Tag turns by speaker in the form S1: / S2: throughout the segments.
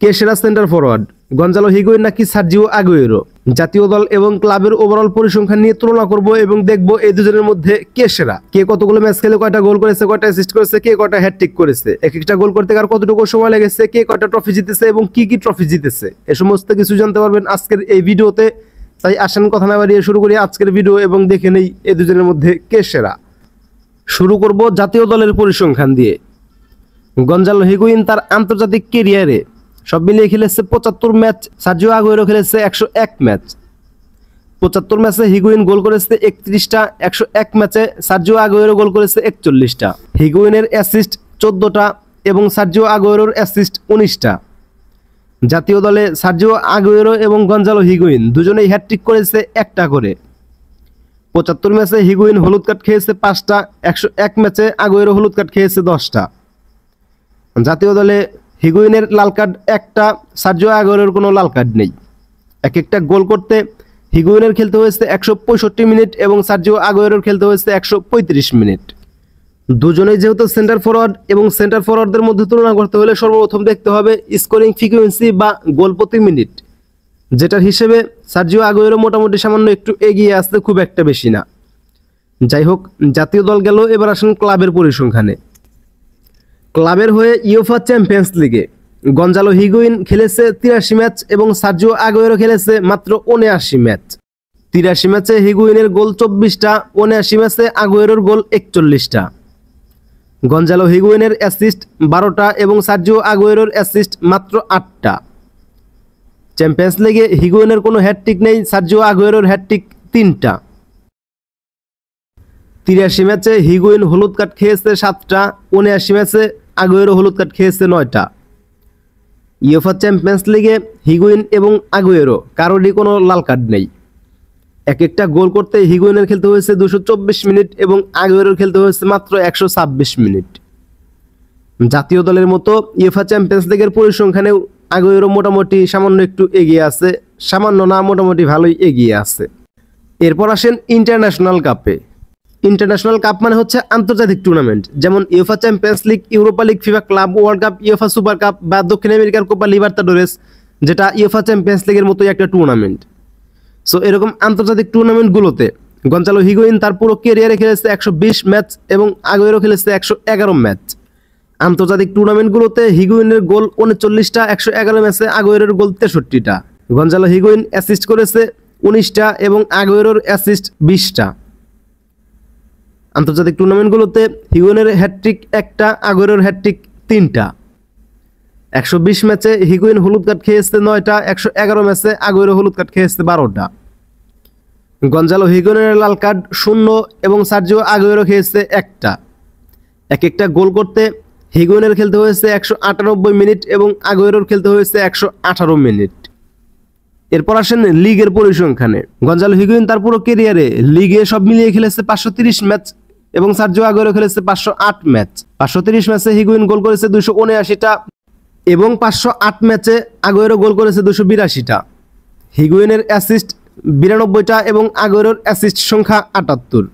S1: কে সেরা centre forward, Gonzalo Higuain নাকি Sergio Aguero? জাতীয় দল এবং ক্লাবের ওভারঅল পরিসংখ্যান নিয়ে তুলনা করব এবং দেখব এই দুজনের মধ্যে কে সেরা, কে কতগুলো ম্যাচ খেলে কয়টা গোল করেছে, কয়টা অ্যাসিস্ট করেছে, কে কয়টা হ্যাটট্রিক করেছে, এক একটা গোল করতে কার কতটুকু সময় লেগেছে, কে কয়টা ট্রফি জিতেছে এবং কি কি ট্রফি জিতেছে, এ সমস্ত কিছু জানতে পারবেন আজকের এই ভিডিওতে। তাই আসেন কথা না বাড়িয়ে শুরু করি আজকের ভিডিও এবং দেখে নেই এই দুজনের মধ্যে কে সেরা। শুরু করব জাতীয় দলের পরিসংখ্যান দিয়ে। গঞ্জালো হিগুয়েইন তার আন্তর্জাতিক ক্যারিয়ারে সব মিলিয়ে খেলেছে 75 ম্যাচ, সার্জিও আগুয়েরো খেলেছে 101 ম্যাচ। 75 ম্যাচে হিগুয়েইন গোল করেছে 31টা, 101 ম্যাচে সার্জিও আগুয়েরো গোল করেছে 41টা। হিগুয়েইনের অ্যাসিস্ট 14টা এবং সার্জিও আগুয়েরোর অ্যাসিস্ট 19টা। জাতীয় দলে সার্জিও আগুয়েরো এবং গঞ্জালো হিগুয়েইন দুজনেই হ্যাটট্রিক করেছে একটা করে। 75 ম্যাচে হিগুয়েইন হলুদ কার্ড খেয়েছে 5টা, 101 ম্যাচে আগুয়েরো হলুদ কার্ড খেয়েছে 10টা। জাতীয় দলে হিগুয়েইনের লাল কার্ড একটা, সার্জিও আগুয়েরোর কোনো লাল কার্ড নেই। এক একটা গোল করতে হিগুয়েইনের খেলতে হয়েছে 165 মিনিট এবং সার্জিও আগুয়েরোর খেলতে হয়েছে 135 মিনিট। দুজনেই যেহেতু সেন্টার ফরওয়ার্ড এবং সেন্টার ফরওয়ার্ডদের মধ্যে তুলনা করতে হলে সর্বপ্রথম দেখতে হবে স্কোরিং ফ্রিকোয়েন্সি বা গোল প্রতি মিনিট, যেটার হিসেবে সার্জিও আগুয়েরো মোটামুটি সামান্য একটু এগিয়ে আসতে, খুব একটা বেশি না। যাই হোক, জাতীয় দল গেল, এবার আসেন ক্লাবের পরিসংখ্যানে। ক্লাবের হয়ে ইউএফা চ্যাম্পিয়ন্স লিগে গঞ্জালো হিগুয়েইন খেলেছে 83 ম্যাচ এবং সার্জিও আগুয়েরো খেলেছে মাত্র 79 ম্যাচ। 83 ম্যাচে হিগুয়েইনের গোল 24টা, 79 ম্যাচে আগুয়েরোর গোল 41টা। গঞ্জালো হিগুয়েইনের অ্যাসিস্ট 12টা এবং সার্জিও আগুয়েরোর অ্যাসিস্ট মাত্র 8টা। চ্যাম্পিয়ন্স লিগে হিগুয়েইনের কোনো হ্যাটট্রিক নেই, সার্জিও আগুয়েরোর হ্যাটট্রিক 3টা। 83 ম্যাচে হিগুয়েইন হলুদ কার্ড খেয়েছে 7টা, 79 ম্যাচে আগুয়েরো হলুদ কার্ড খেয়েছে 9টা। ইউএফা চ্যাম্পিয়ন্স লিগে হিগুয়েইন এবং আগুয়েরো কারোরই কোনো লাল কার্ড নেই। এক একটা গোল করতে হিগুয়েইনের খেলতে হয়েছে 224 মিনিট এবং আগুয়েরোর খেলতে হয়েছে মাত্র 126 মিনিট। জাতীয় দলের মতো ইউএফা চ্যাম্পিয়ন্স লিগের পরিসংখ্যানেও আগুয়েরো মোটামুটি সামান্য একটু এগিয়ে আছে, সামান্য না মোটামুটি ভালোই এগিয়ে আছে। এরপর আসেন ইন্টারন্যাশনাল কাপে। ইন্টারন্যাশনাল কাপ মানে হচ্ছে আন্তর্জাতিক টুর্নামেন্ট, যেমন UEFA champions league, Europa league, FIFA club world cup, UEFA super cup বা দক্ষিণ আমেরিকার কোপা লিবার্তাডোরেস, যেটা ইউএফা চ্যাম্পিয়ন্স লিগের মতোই একটা টুর্নামেন্ট। সো এরকম আন্তর্জাতিক টুর্নামেন্টগুলোতে গঞ্জালো হিগুয়েইন তার পুরো ক্যারিয়ারে খেলেছে 120 ম্যাচ এবং আগুয়েরো খেলেছে 111 ম্যাচ। আন্তর্জাতিক টুর্নামেন্টগুলোতে হিগুয়েইনের গোল 39টা, 111 ম্যাচে আগুয়েরোর গোল 63টা। গঞ্জালো হিগুয়েইন অ্যাসিস্ট করেছে 19টা এবং আগুয়েরোর অ্যাসিস্ট 20টা। আন্তর্জাতিক টুর্নামেন্টগুলোতে হিগুয়েইনের হ্যাটট্রিক 1টা, আগুয়েরোর হ্যাটট্রিক 3টা। 120 ম্যাচে হিগুয়েইন হলুদ কার্ড খেয়েছে 9টা, 111 ম্যাচে আগুয়েরো হলুদ কার্ড খেয়েছে 12টা। গঞ্জালো হিগুয়েইনের লাল কার্ড 0 এবং সার্জিও আগুয়েরো খেয়েছে 1টা। এক একটা গোল করতে হিগুয়েইনের খেলতে হয়েছে 198 মিনিট এবং আগুয়েরোর খেলতে হয়েছে 118 মিনিট। এরপর আসেন লিগের পরিসংখ্যানে। গঞ্জালো হিগুয়েইন তার পুরো ক্যারিয়ারে লিগে সব মিলিয়ে খেলেছে 530 ম্যাচ এবং সার্জিও আগুয়েরো খেলেছে 508 ম্যাচ। 530 ম্যাচে হিগুয়েইন গোল করেছে 279টা এবং 508 ম্যাচে আগুয়েরো গোল করেছে 282টা। হিগুয়েইনের অ্যাসিস্ট 92টা এবং আগুয়েরোর অ্যাসিস্ট সংখ্যা 78।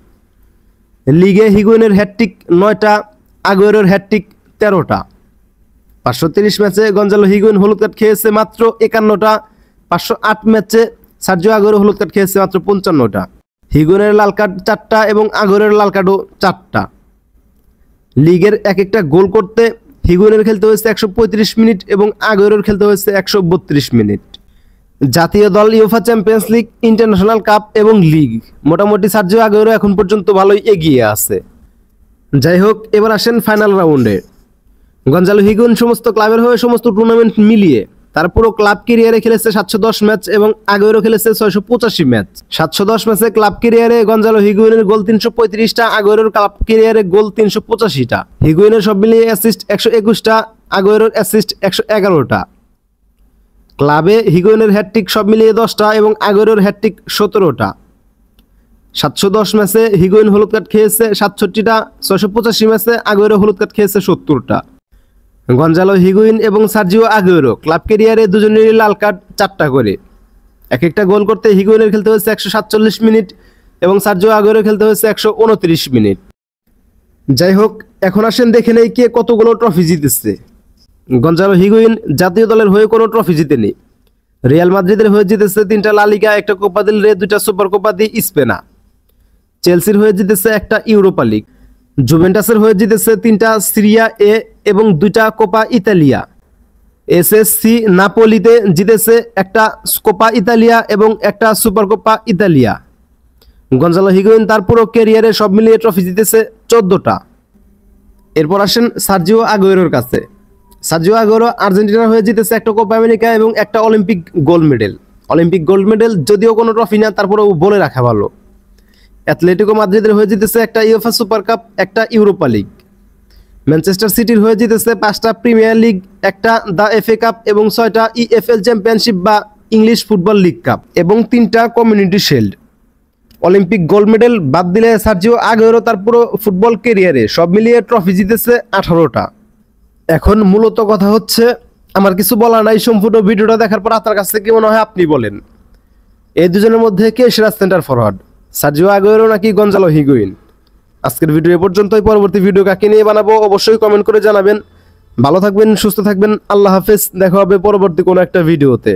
S1: লিগে হিগুয়েইনের হ্যাটট্রিক 9টা, আগুয়েরোর হ্যাটট্রিক 13টা। 530 ম্যাচে গঞ্জালো হিগুয়েইন হলুদ কার্ড খেয়েছে মাত্র 51টা, 508 ম্যাচে সার্জিও আগুয়েরো হলুদ কার্ড খেয়েছে মাত্র 55টা। হিগুয়েইনের লাল কার্ড 4টা এবং আগুয়েরোর লাল কার্ডও 4টা। লিগের এক একটা গোল করতে হিগুয়েইনের খেলতে হয়েছে 135 মিনিট এবং আগুয়েরোর খেলতে হয়েছে 132 মিনিট। জাতীয় দল, UEFA champions league, international cup এবং লিগ মোটামুটি সার্জিও আগুয়েরো এখন পর্যন্ত ভালোই এগিয়ে আছে। যাই হোক, এবার আসেন ফাইনাল রাউন্ডে। গঞ্জালো হিগুয়েইন সমস্ত ক্লাবের হয়ে সমস্ত টুর্নামেন্ট মিলিয়ে তার পুরো ক্লাব ক্যারিয়ারে খেলেছে 710 ম্যাচ এবং আগুয়েরো খেলেছে 685 ম্যাচ। 710 ম্যাচে ক্লাব ক্যারিয়ারে গঞ্জালো হিগুয়েইনের গোল 335টা, আগুয়েরোর ক্লাব ক্যারিয়ারে গোল 385টা। হিগুয়েইনের সব মিলিয়ে অ্যাসিস্ট 121টা, আগুয়েরোর অ্যাসিস্ট 111টা। ক্লাবে হিগুয়েইনের হ্যাটট্রিক সব মিলিয়ে 10টা এবং আগুয়েরোর হ্যাটট্রিক 17টা। 710 ম্যাচে হিগুয়েইন হলুদ কার্ড খেয়েছে 67টা, 685 ম্যাচে আগুয়েরো হলুদ কার্ড খেয়েছে 70টা। গঞ্জালো হিগুয়েইন এবং সার্জিও আগুয়েরো ক্লাব ক্যারিয়ারে দুজনেরই লাল কার্ড 4টা করে। এক একটা গোল করতে হিগুয়েইনের খেলতে হয়েছে 147 মিনিট এবং সার্জিও আগুয়েরো খেলতে হয়েছে 129 মিনিট। যাই হোক, এখন আসেন দেখে নেই কে কতগুলো ট্রফি জিতেছে। গঞ্জালো হিগুইন জাতীয় দলের হয়ে কোনো ট্রফি জিতেনি। রিয়াল মাদ্রিদের হয়ে জিতেছে 3টা লা লিগা, একটা কোপা দেল রে, 2টা সুপার কোপা দি স্পেনা। চেলসির হয়ে জিতেছে একটা ইউরোপা লিগ। জুভেন্টাসের হয়ে জিতেছে 3টা সিরিয়া এ এবং 2টা কোপা ইতালিয়া। এসএসসি নাপোলিতে জিতেছে একটা কোপা ইতালিয়া এবং একটা সুপার কোপা ইতালিয়া। গঞ্জালো হিগুইন তার পুরো ক্যারিয়ারে সব মিলিয়ে ট্রফি জিতেছে 14টা। এরপর আসেন সার্জিও আগুয়েরোর কাছে। সার্জিও আগুয়েরো আর্জেন্টিনার হয়ে জিতেছে একটা কোপা আমেরিকা এবং একটা Olympic gold medal. Olympic gold medal যদিও কোনো ট্রফি না, তারপরেও বলে রাখা ভালো। অ্যাথলেটিকো মাদ্রিদের হয়ে জিতেছে একটা ইউএফএ সুপার কাপ, একটা ইউরোপা লিগ। ম্যানচেস্টার সিটির হয়ে জিতেছে 5টা প্রিমিয়ার লিগ, একটা দ্য এফএ কাপ এবং 6টা ইএফএল চ্যাম্পিয়নশিপ বা ইংলিশ ফুটবল লিগ কাপ এবং 3টা community shield. Olympic gold medal বাদ দিলে সার্জিও আগুয়েরো তার পুরো ফুটবল ক্যারিয়ারে সব মিলিয়ে ট্রফি জিতেছে 18টা। এখন মূলত কথা হচ্ছে, আমার কিছু বলা নাই, সম্পূর্ণ ভিডিওটা দেখার পর আপনার কাছে কি মনে হয় আপনি বলেন, এই দুজনের মধ্যে কে সেরা সেন্টার ফরওয়ার্ড, সার্জিও আগুয়েরো নাকি গঞ্জালো হিগুইন? আজকের ভিডিও এ পর্যন্তই। পরবর্তী ভিডিও কাকে নিয়ে বানাবো অবশ্যই কমেন্ট করে জানাবেন। ভালো থাকবেন, সুস্থ থাকবেন, আল্লাহ হাফেজ। দেখা হবে পরবর্তী কোনো একটা ভিডিওতে।